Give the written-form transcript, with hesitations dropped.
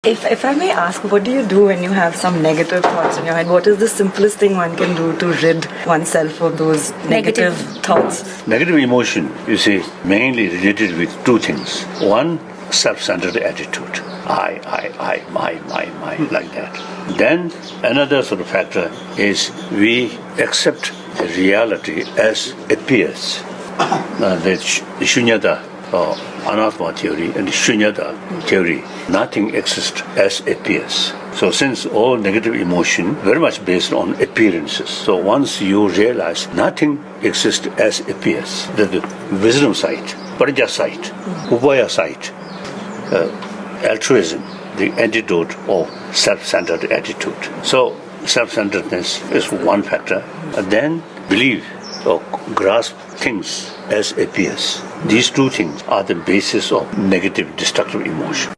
If I may ask, what do you do when you have some negative thoughts in your head? What is the simplest thing one can do to rid oneself of those negative thoughts? Negative emotion, you see, mainly related with two things. One, self-centered attitude. I, my, like that. Then another sort of factor is we accept the reality as appears. The shunyata or anatma theory and the shunyata theory, nothing exists as appears. So since all negative emotion very much based on appearances, so once you realize nothing exists as appears, the wisdom side, parija side, upaya side, altruism, the antidote of self-centered attitude. So self-centeredness is one factor, and then believe or grasp things as appears. These two things are the basis of negative destructive emotion.